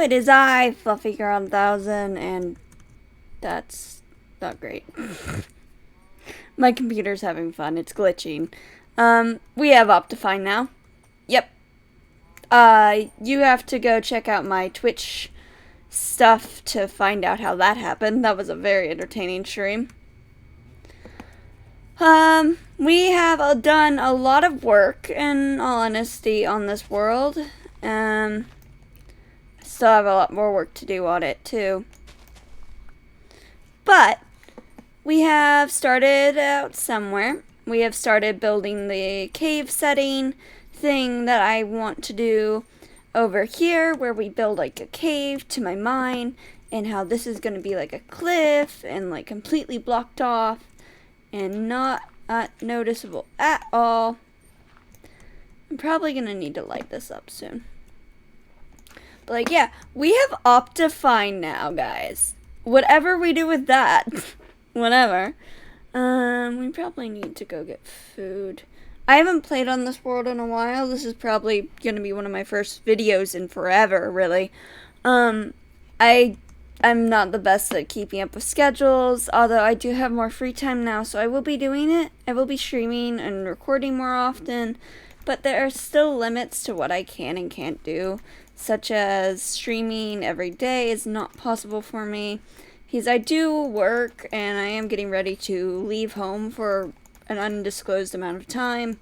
it is I, Fluffy Girl 1000, and that's not great. My computer's having fun. It's glitching. We have Optifine now. Yep. You have to go check out my Twitch stuff to find out how that happened. That was a very entertaining stream. We have done a lot of work, in all honesty, on this world. Still have a lot more work to do on it, too. But we have started out somewhere. We have started building the cave setting thing that I want to do over here, where we build like a cave to my mine, and how this is going to be like a cliff and like completely blocked off and not noticeable at all. I'm probably going to need to light this up soon. But like, yeah, we have Optifine now, guys. Whatever we do with that, whatever. We probably need to go get food. I haven't played on this world in a while. This is probably going to be one of my first videos in forever, really. I'm not the best at keeping up with schedules, although I do have more free time now, so I will be doing it. I will be streaming and recording more often, but there are still limits to what I can and can't do, such as streaming every day is not possible for me, because I do work, and I am getting ready to leave home for an undisclosed amount of time,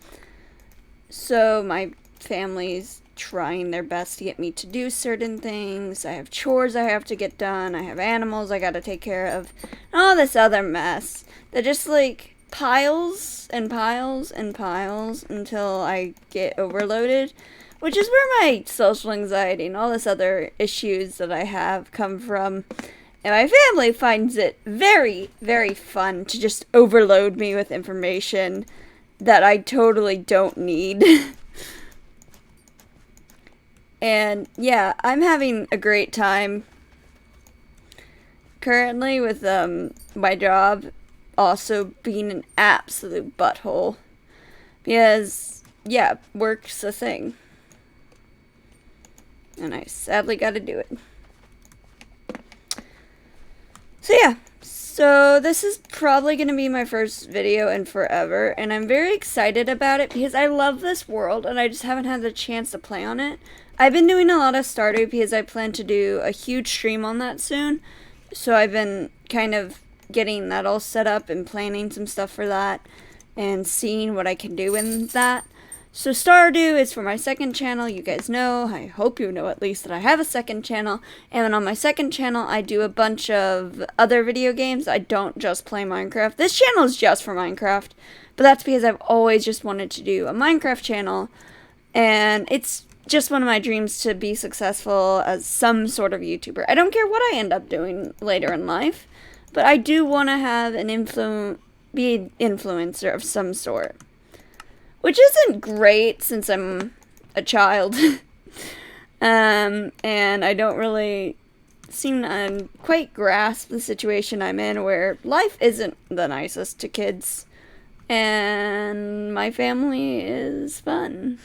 so my family's trying their best to get me to do certain things. I have chores I have to get done, I have animals I gotta take care of, and all this other mess that just like piles and piles and piles until I get overloaded, which is where my social anxiety and all this other issues that I have come from. And my family finds it very, very fun to just overload me with information that I totally don't need. And yeah, I'm having a great time currently with my job also being an absolute butthole. Because, yeah, work's a thing. And I sadly gotta do it. So yeah, so this is probably going to be my first video in forever, and I'm very excited about it because I love this world and I just haven't had the chance to play on it. I've been doing a lot of Stardew because I plan to do a huge stream on that soon, so I've been kind of getting that all set up and planning some stuff for that and seeing what I can do in that. So Stardew is for my second channel. You guys know, I hope you know at least, that I have a second channel. And on my second channel, I do a bunch of other video games. I don't just play Minecraft. This channel is just for Minecraft. But that's because I've always just wanted to do a Minecraft channel. And it's just one of my dreams to be successful as some sort of YouTuber. I don't care what I end up doing later in life. But I do want to have an be an influencer of some sort. Which isn't great since I'm a child. And I don't really seem to quite grasp the situation I'm in, where life isn't the nicest to kids. And my family is fun.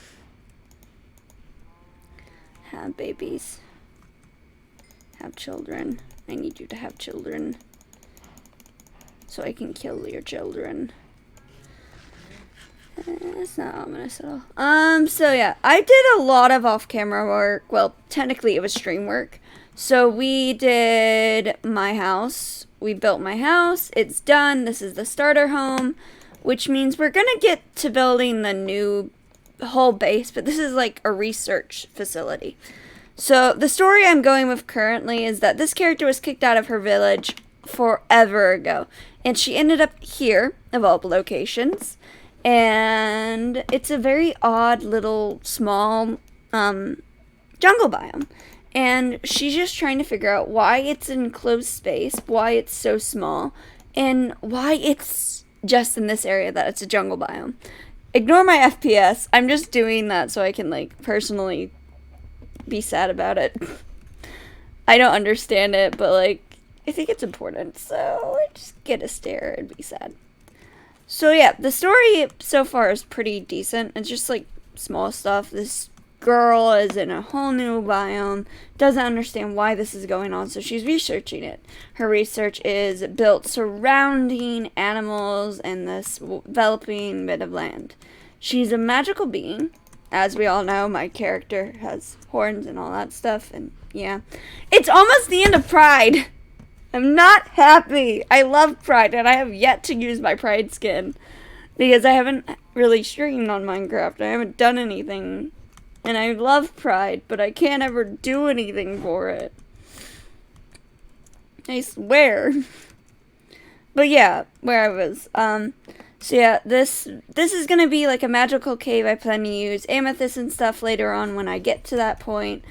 Have babies. Have children. I need you to have children. So I can kill your children. It's not ominous at all. So yeah, I did a lot of off-camera work. Well, technically it was stream work. So we did my house. We built my house. It's done. This is the starter home, which means we're gonna get to building the new whole base, but this is like a research facility. So the story I'm going with currently is that this character was kicked out of her village forever ago, and she ended up here, of all locations. And it's a very odd little small jungle biome, and she's just trying to figure out why it's an enclosed space, why it's so small, and why it's just in this area that it's a jungle biome. Ignore my FPS. I'm just doing that so I can like personally be sad about it. I don't understand it, but like I think it's important, so I just get to stare and be sad. So yeah, the story so far is pretty decent. It's just like small stuff. This girl is in a whole new biome, doesn't understand why this is going on, so she's researching it. Her research is built surrounding animals and this developing bit of land. She's a magical being. As we all know, my character has horns and all that stuff, and yeah. It's almost the end of Pride. I'm not happy. I love Pride, and I have yet to use my Pride skin. Because I haven't really streamed on Minecraft. I haven't done anything. And I love Pride, but I can't ever do anything for it. I swear. But yeah, where I was. So yeah, this is gonna be like a magical cave. I plan to use amethyst and stuff later on when I get to that point.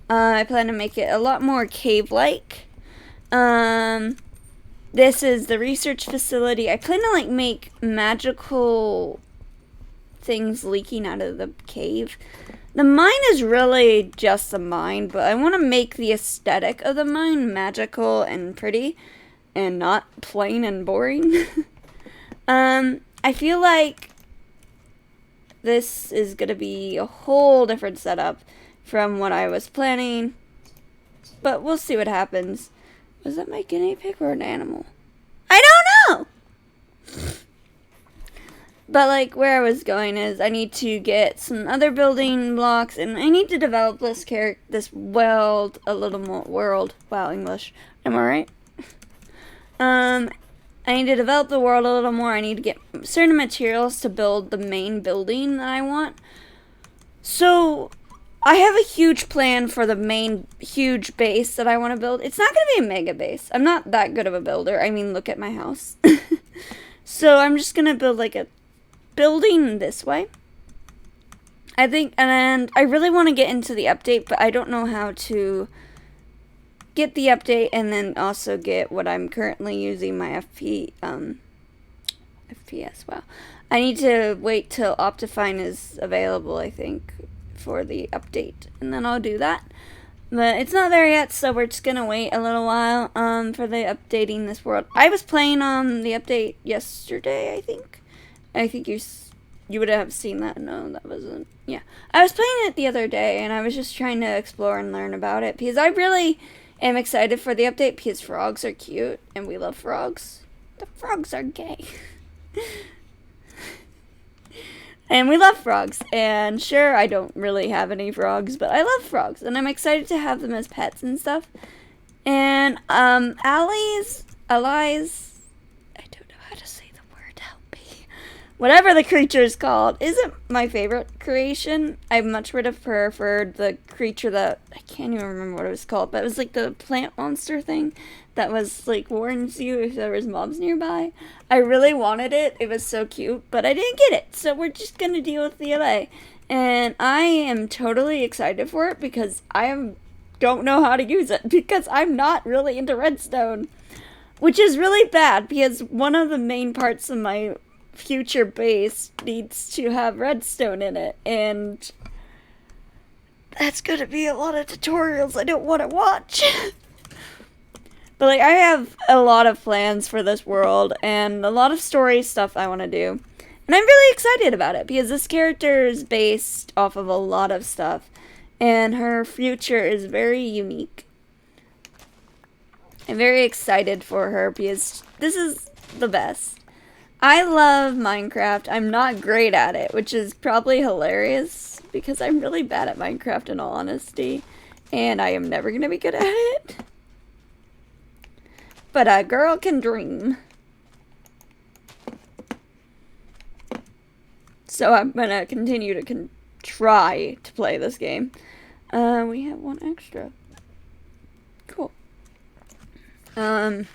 I plan to make it a lot more cave-like. This is the research facility. I plan to like make magical things leaking out of the cave. The mine is really just a mine, but I want to make the aesthetic of the mine magical and pretty and not plain and boring. I feel like this is going to be a whole different setup from what I was planning, but we'll see what happens. Was that my guinea pig or an animal? I don't know! But, like, where I was going is I need to get some other building blocks, and I need to develop this world a little more. World. Wow, English. Am I right? I need to develop the world a little more. I need to get certain materials to build the main building that I want. So I have a huge plan for the main huge base that I want to build. It's not going to be a mega base. I'm not that good of a builder. I mean, look at my house. So I'm just going to build like a building this way. I think, and I really want to get into the update, but I don't know how to get the update and then also get what I'm currently using my FPS. Wow. I need to wait till Optifine is available, I think, for the update, and then I'll do that. But it's not there yet, so we're just gonna wait a little while for the updating this world. I was playing on the update yesterday, I think. I think you would have seen that. No, that wasn't. Yeah, I was playing it the other day, and I was just trying to explore and learn about it because I really am excited for the update because frogs are cute, and we love frogs. The frogs are gay. And we love frogs, and sure, I don't really have any frogs, but I love frogs, and I'm excited to have them as pets and stuff. And, allies, I don't know how to say the word, help me. Whatever the creature is called isn't my favorite creation. I much would have preferred the creature that, I can't even remember what it was called, but it was like the plant monster thing that was like warns you if there was mobs nearby. I really wanted it. It was so cute, but I didn't get it. So we're just going to deal with the LA. And I am totally excited for it because don't know how to use it because I'm not really into redstone, which is really bad because one of the main parts of my future base needs to have redstone in it, and that's going to be a lot of tutorials I don't want to watch. But, like, I have a lot of plans for this world, and a lot of story stuff I want to do. And I'm really excited about it, because this character is based off of a lot of stuff, and her future is very unique. I'm very excited for her, because this is the best. I love Minecraft. I'm not great at it, which is probably hilarious, because I'm really bad at Minecraft in all honesty, and I am never going to be good at it. But a girl can dream. So I'm gonna continue to try to play this game. We have one extra. Cool. So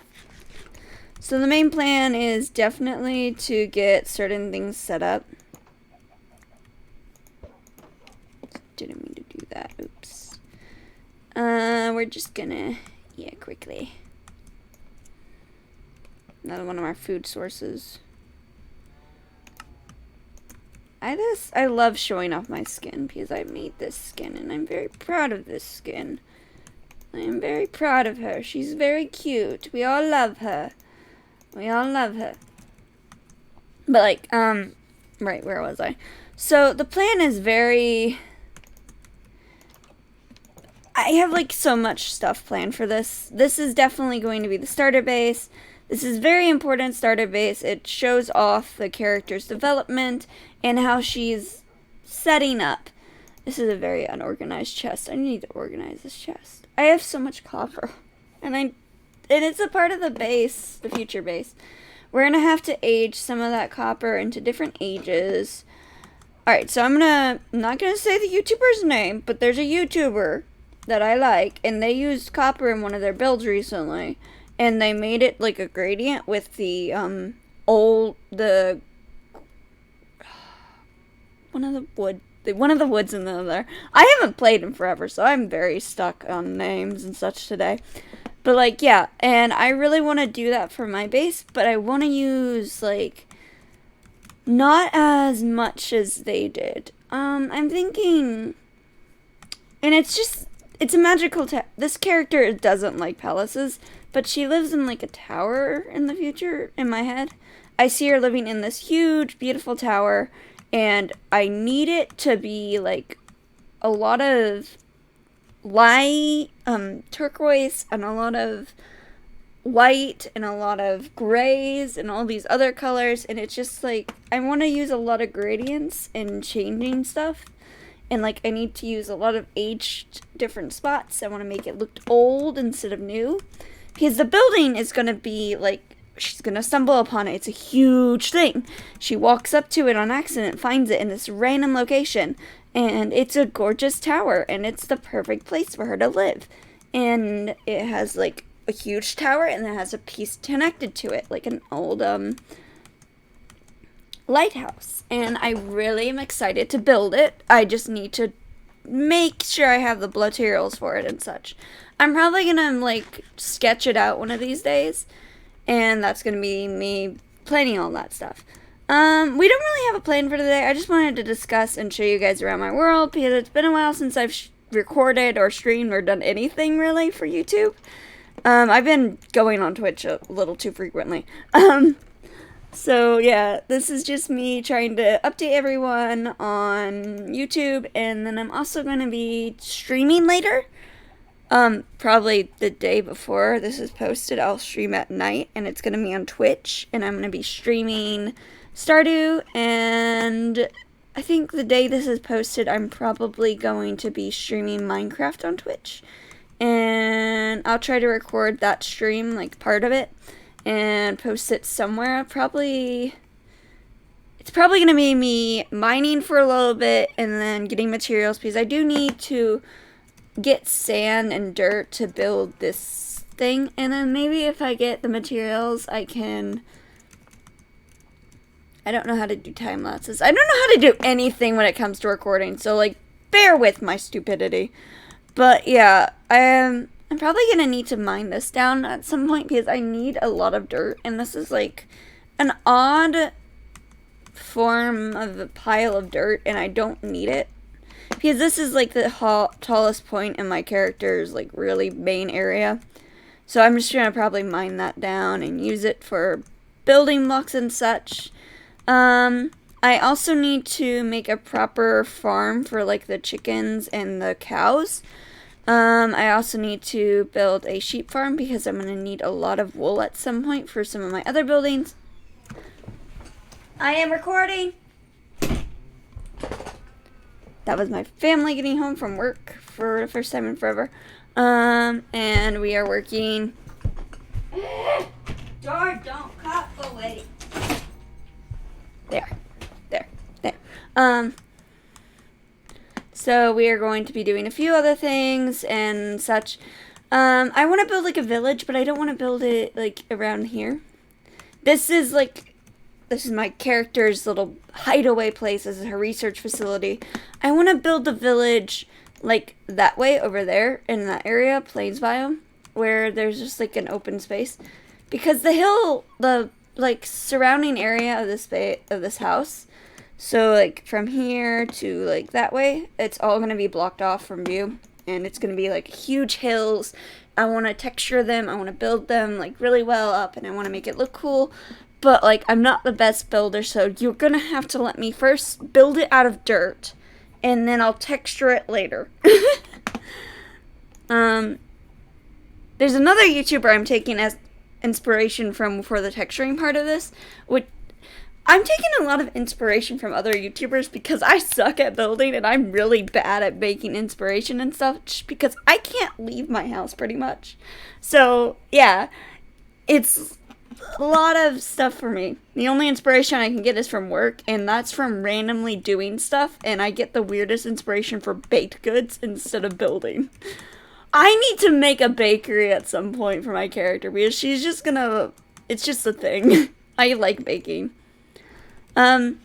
the main plan is definitely to get certain things set up. Didn't mean to do that. Oops. We're just gonna, quickly. Another one of our food sources. I love showing off my skin because I made this skin and I'm very proud of this skin. I am very proud of her. She's very cute. We all love her. We all love her. But like, right, where was I? So the plan is very I have like so much stuff planned for this. This is definitely going to be the starter base. This is very important starter base. It shows off the character's development and how she's setting up. This is a very unorganized chest. I need to organize this chest. I have so much copper. And it's a part of the base, the future base. We're going to have to age some of that copper into different ages. Alright, so I'm not going to say the YouTuber's name, but there's a YouTuber that I like, and they used copper in one of their builds recently. And they made it like a gradient with the, one of the woods in the other. I haven't played in forever, so I'm very stuck on names and such today. But, like, yeah, and I really want to do that for my base, but I want to use, like, not as much as they did. I'm thinking, and it's a magical this character doesn't like palaces, but she lives in, like, a tower in the future, in my head. I see her living in this huge, beautiful tower, and I need it to be, like, a lot of light, turquoise, and a lot of white, and a lot of grays, and all these other colors, and it's just, like, I want to use a lot of gradients in changing stuff, and, like, I need to use a lot of aged different spots. I want to make it look old instead of new, because the building is going to be, like, she's going to stumble upon it. It's a huge thing. She walks up to it on accident, finds it in this random location, and it's a gorgeous tower, and it's the perfect place for her to live. And it has, like, a huge tower, and it has a piece connected to it, like an old, lighthouse. And I really am excited to build it. I just need to make sure I have the materials for it and such. I'm probably gonna, like, sketch it out one of these days, and that's gonna be me planning all that stuff. We don't really have a plan for today. I just wanted to discuss and show you guys around my world, because it's been a while since I've recorded or streamed or done anything really for YouTube. I've been going on Twitch a little too frequently. So yeah, this is just me trying to update everyone on YouTube, and then I'm also going to be streaming later. Probably the day before this is posted, I'll stream at night, and it's going to be on Twitch, and I'm going to be streaming Stardew, and I think the day this is posted, I'm probably going to be streaming Minecraft on Twitch, and I'll try to record that stream, like part of it, and post it somewhere. It's probably going to be me mining for a little bit, and then getting materials, because I do need to get sand and dirt to build this thing, and then maybe if I get the materials, I don't know how to do time lapses. I don't know how to do anything when it comes to recording, so, like, bear with my stupidity. But yeah, I'm probably gonna need to mine this down at some point, because I need a lot of dirt, and this is, like, an odd form of a pile of dirt, and I don't need it, because this is, like, the tallest point in my character's, like, really main area. So I'm just gonna probably mine that down and use it for building blocks and such. I also need to make a proper farm for, like, the chickens and the cows. I also need to build a sheep farm, because I'm going to need a lot of wool at some point for some of my other buildings. I am recording! That was my family getting home from work for the first time in forever. And we are working. Door, don't cut away. There. So we are going to be doing a few other things and such. I want to build, like, a village, but I don't want to build it, like, around here. This is my character's little hideaway place as her research facility. I want to build the village, like, that way over there in that area, plains biome, where there's just, like, an open space. Because the like, surrounding area of this house, so, like, from here to, like, that way, it's all going to be blocked off from view, and it's going to be, like, huge hills. I want to texture them, I want to build them, like, really well up, and I want to make it look cool, but, like, I'm not the best builder, so you're going to have to let me first build it out of dirt, and then I'll texture it later. There's another YouTuber I'm taking as inspiration from for the texturing part of this, which I'm taking a lot of inspiration from other YouTubers because I suck at building and I'm really bad at making inspiration and stuff because I can't leave my house pretty much. So, yeah, it's a lot of stuff for me. The only inspiration I can get is from work, and that's from randomly doing stuff, and I get the weirdest inspiration for baked goods instead of building. I need to make a bakery at some point for my character because she's just gonna. It's just a thing. I like baking. But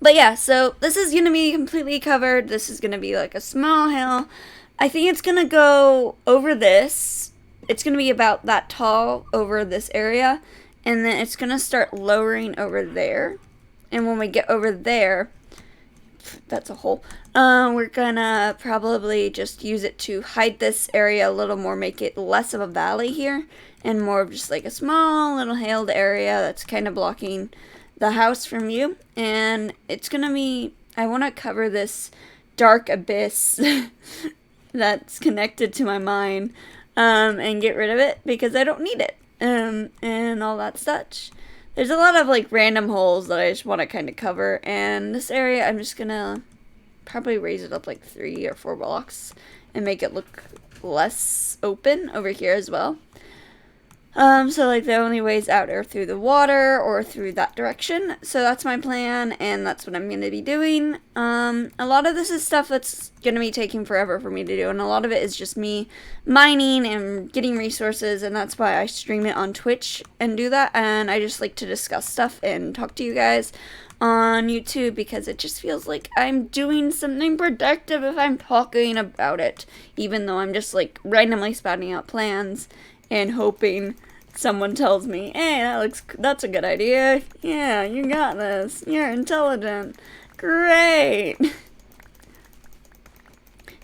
yeah, so this is gonna be completely covered. This is gonna be like a small hill. I think it's gonna go over this. It's gonna be about that tall over this area, and then it's gonna start lowering over there. And when we get over there, that's a hole. We're gonna probably just use it to hide this area a little more, make it less of a valley here, and more of just like a small little hailed area that's kind of blocking the house from you. And it's gonna be, I want to cover this dark abyss that's connected to my mind, and get rid of it because I don't need it, and all that such. There's a lot of like random holes that I just want to kind of cover, and this area I'm just gonna probably raise it up like 3 or 4 blocks and make it look less open over here as well. So like the only ways out are through the water or through that direction. So that's my plan, and that's what I'm going to be doing. A lot of this is stuff that's going to be taking forever for me to do, and a lot of it is just me mining and getting resources, and that's why I stream it on Twitch and do that, and I just like to discuss stuff and talk to you guys on YouTube because it just feels like I'm doing something productive if I'm talking about it, even though I'm just like randomly spouting out plans and hoping someone tells me, hey, that's a good idea. Yeah, you got this. You're intelligent. Great.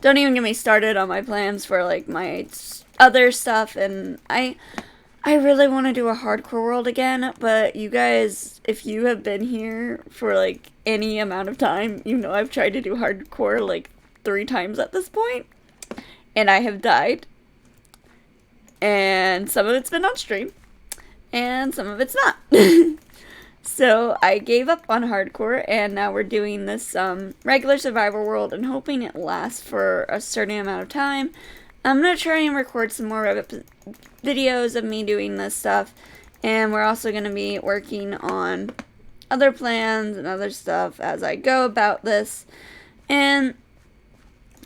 Don't even get me started on my plans for like my other stuff, and I really want to do a hardcore world again, but you guys, if you have been here for like any amount of time, you know I've tried to do hardcore like 3 times at this point, and I have died. And some of it's been on stream, and some of it's not. So I gave up on hardcore, and now we're doing this regular survival world and hoping it lasts for a certain amount of time. I'm going to try and record some more videos of me doing this stuff, and we're also going to be working on other plans and other stuff as I go about this. And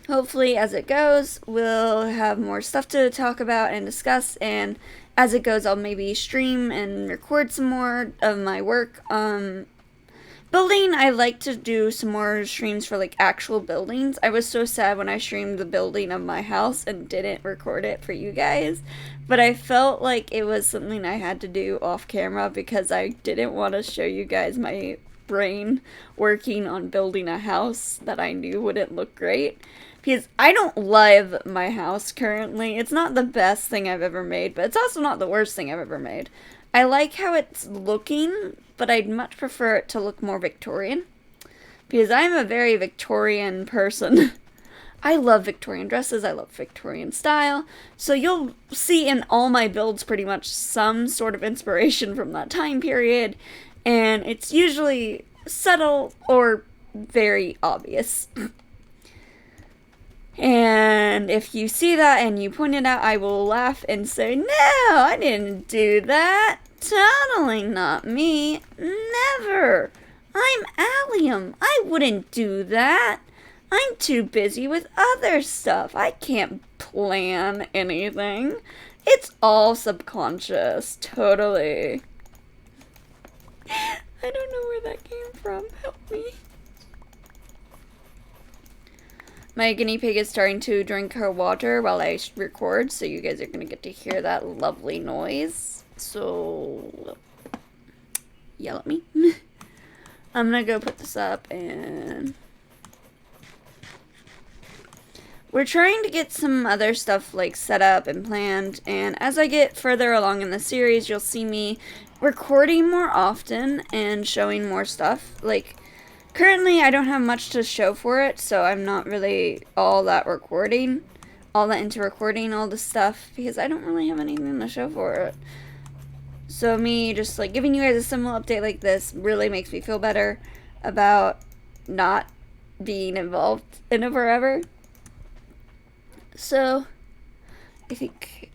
hopefully, as it goes, we'll have more stuff to talk about and discuss, and as it goes, I'll maybe stream and record some more of my work. Building, I like to do some more streams for, like, actual buildings. I was so sad when I streamed the building of my house and didn't record it for you guys, but I felt like it was something I had to do off camera because I didn't want to show you guys my brain working on building a house that I knew wouldn't look great. Because I don't love my house currently. It's not the best thing I've ever made, but it's also not the worst thing I've ever made. I like how it's looking, but I'd much prefer it to look more Victorian. Because I'm a very Victorian person. I love Victorian dresses, I love Victorian style. So you'll see in all my builds pretty much some sort of inspiration from that time period. And it's usually subtle or very obvious. And if you see that and you point it out, I will laugh and say, no, I didn't do that. Totally not me. Never. I'm Allium. I wouldn't do that. I'm too busy with other stuff. I can't plan anything. It's all subconscious. Totally. I don't know where that came from. Help me. My guinea pig is starting to drink her water while I record, so you guys are going to get to hear that lovely noise. So, yell at me. I'm going to go put this up, and we're trying to get some other stuff like set up and planned, and as I get further along in the series, you'll see me recording more often and showing more stuff. Like, currently, I don't have much to show for it, so I'm not really all that recording all that into recording all this stuff because I don't really have anything to show for it. So me just like giving you guys a simple update like this really makes me feel better about not being involved in it forever. So I think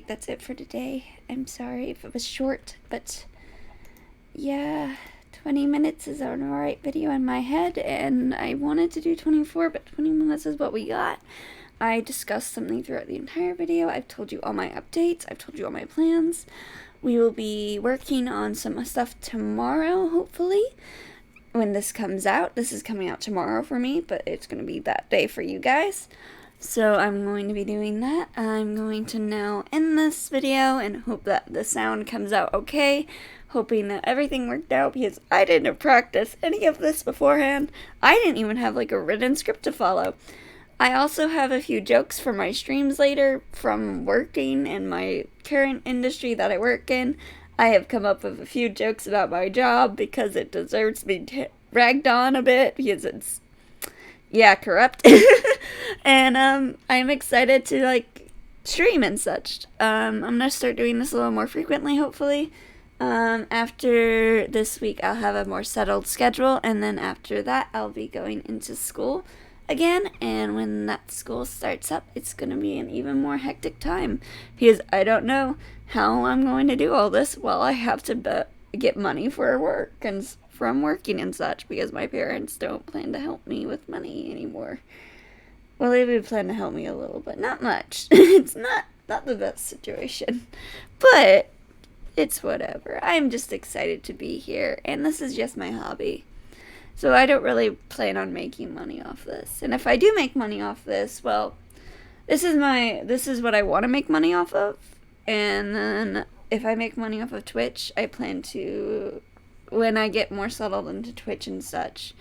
that's it for today. I'm sorry if it was short, but yeah, 20 minutes is an alright video in my head, and I wanted to do 24, but 20 minutes is what we got. I discussed something throughout the entire video. I've told you all my updates. I've told you all my plans. We will be working on some stuff tomorrow, hopefully, when this comes out. This is coming out tomorrow for me, but it's going to be that day for you guys. So I'm going to be doing that. I'm going to now end this video and hope that the sound comes out okay. Hoping that everything worked out because I didn't practice any of this beforehand. I didn't even have like a written script to follow. I also have a few jokes for my streams later from working in my current industry that I work in. I have come up with a few jokes about my job because it deserves to be ragged on a bit because it's, yeah, corrupt. And I'm excited to like stream and such. I'm gonna start doing this a little more frequently, hopefully. After this week, I'll have a more settled schedule, and then after that, I'll be going into school again, and when that school starts up, it's going to be an even more hectic time, because I don't know how I'm going to do all this while I have to get money for work, and from working and such, because my parents don't plan to help me with money anymore. Well, they would plan to help me a little, but not much. It's not the best situation, but it's whatever. I'm just excited to be here, and this is just my hobby. So I don't really plan on making money off this. And if I do make money off this, well, this is what I want to make money off of. And then if I make money off of Twitch, I plan to, when I get more settled into Twitch and such,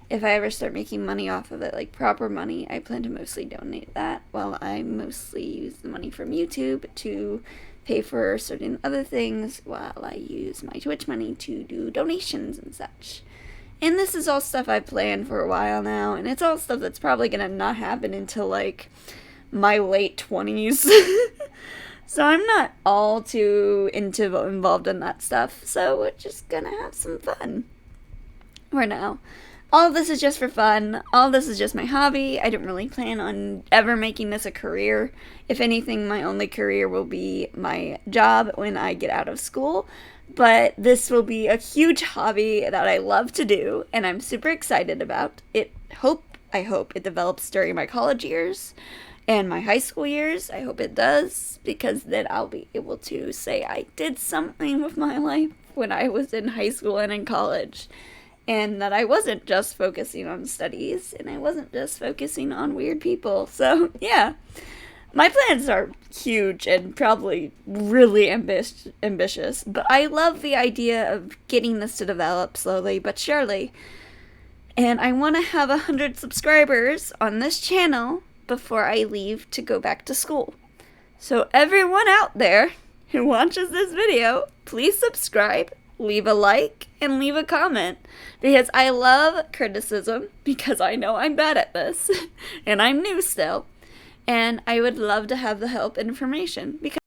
if I ever start making money off of it, like proper money, I plan to mostly donate that, while I mostly use the money from YouTube to pay for certain other things, while I use my Twitch money to do donations and such. And this is all stuff I've planned for a while now, and it's all stuff that's probably gonna not happen until, like, my late 20s. So I'm not all too involved in that stuff, so we're just gonna have some fun for now. All of this is just for fun. All of this is just my hobby. I don't really plan on ever making this a career. If anything, my only career will be my job when I get out of school. But this will be a huge hobby that I love to do, and I'm super excited about it. I hope it develops during my college years and my high school years. I hope it does, because then I'll be able to say I did something with my life when I was in high school and in college, and that I wasn't just focusing on studies, and I wasn't just focusing on weird people. So, yeah. My plans are huge and probably really ambitious, but I love the idea of getting this to develop slowly but surely. And I want to have 100 subscribers on this channel before I leave to go back to school. So everyone out there who watches this video, please subscribe, leave a like, and leave a comment, because I love criticism, because I know I'm bad at this, and I'm new still. And I would love to have the help and information, because